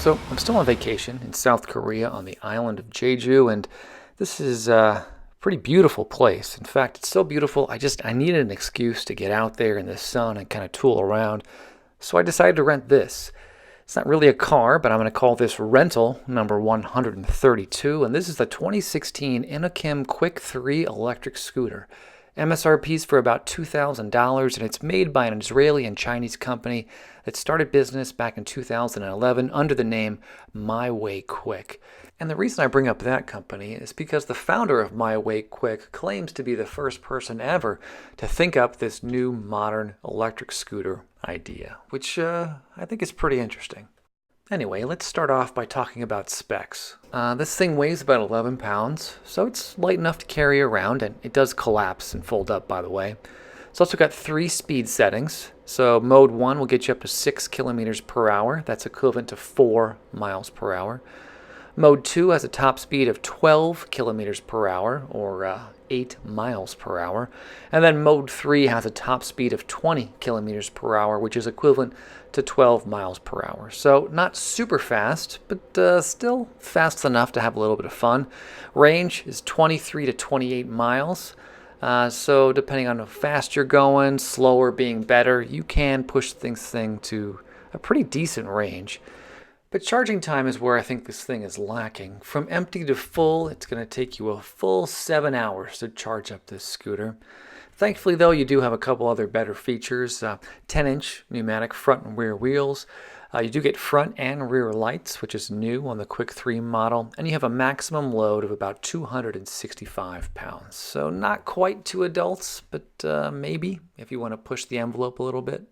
So I'm still on vacation in South Korea on the island of Jeju, and this is a pretty beautiful place. In fact, it's so beautiful, I needed an excuse to get out there in the sun and kind of tool around. So I decided to rent this. It's not really a car, but I'm going to call this rental number 132, and this is the 2016 Inokim Quick 3 electric scooter. MSRP is for about $2,000, and it's made by an Israeli and Chinese company that started business back in 2011 under the name MyWay Quick. And the reason I bring up that company is because the founder of MyWay Quick claims to be the first person ever to think up this new modern electric scooter idea, which I think is pretty interesting. Anyway, let's start off by talking about specs. This thing weighs about 11 pounds, so it's light enough to carry around, and it does collapse and fold up, by the way. It's also got 3 speed settings. So mode 1 will get you up to 6 kilometers per hour. That's equivalent to 4 miles per hour. Mode 2 has a top speed of 12 kilometers per hour, or 8 miles per hour. And then Mode 3 has a top speed of 20 kilometers per hour, which is equivalent to 12 miles per hour. So not super fast, but still fast enough to have a little bit of fun. Range is 23 to 28 miles. So depending on how fast you're going, slower being better, you can push this thing to a pretty decent range. But charging time is where I think this thing is lacking. From empty to full, it's going to take you a full 7 hours to charge up this scooter. Thankfully, though, you do have a couple other better features. 10-inch pneumatic front and rear wheels. You do get front and rear lights, which is new on the Quick 3 model. And you have a maximum load of about 265 pounds. So not quite 2 adults, but maybe if you want to push the envelope a little bit.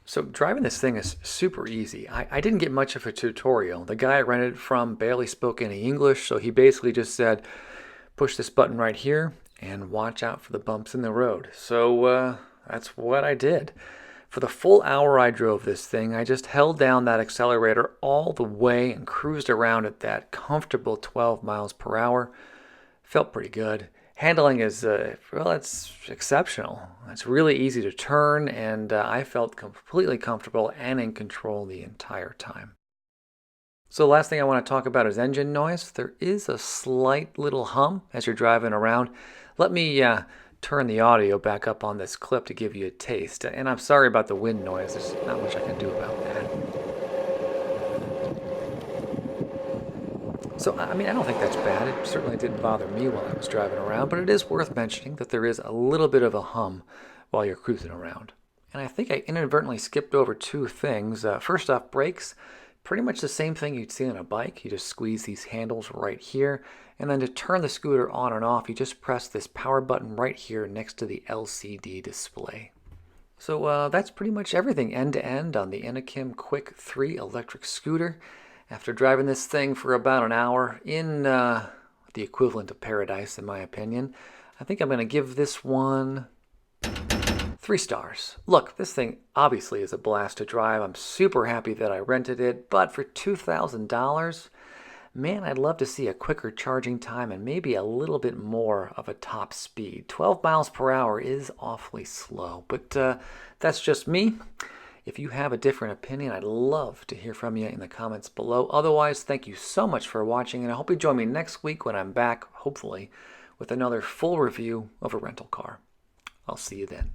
So driving this thing is super easy. I didn't get much of a tutorial. The guy I rented it from barely spoke any English, so he basically just said, push this button right here and watch out for the bumps in the road. So that's what I did. For the full hour I drove this thing, I just held down that accelerator all the way and cruised around at that comfortable 12 miles per hour. Felt pretty good. Handling is, well, it's exceptional. It's really easy to turn, and I felt completely comfortable and in control the entire time. So the last thing I want to talk about is engine noise. There is a slight little hum as you're driving around. Let me turn the audio back up on this clip to give you a taste. And I'm sorry about the wind noise. There's not much I can do about that. So, I mean, I don't think that's bad. It certainly didn't bother me while I was driving around, but it is worth mentioning that there is a little bit of a hum while you're cruising around. And I think I inadvertently skipped over 2 things. First off, brakes. Pretty much the same thing you'd see on a bike. You just squeeze these handles right here. And then to turn the scooter on and off, you just press this power button right here next to the LCD display. So that's pretty much everything end to end on the Inokim Quick 3 electric scooter. After driving this thing for about an hour in the equivalent of paradise, in my opinion, I think I'm going to give this one 3 stars. Look, this thing obviously is a blast to drive. I'm super happy that I rented it, but for $2,000, man, I'd love to see a quicker charging time and maybe a little bit more of a top speed. 12 miles per hour is awfully slow, but that's just me. If you have a different opinion, I'd love to hear from you in the comments below. Otherwise, thank you so much for watching, and I hope you join me next week when I'm back, hopefully, with another full review of a rental car. I'll see you then.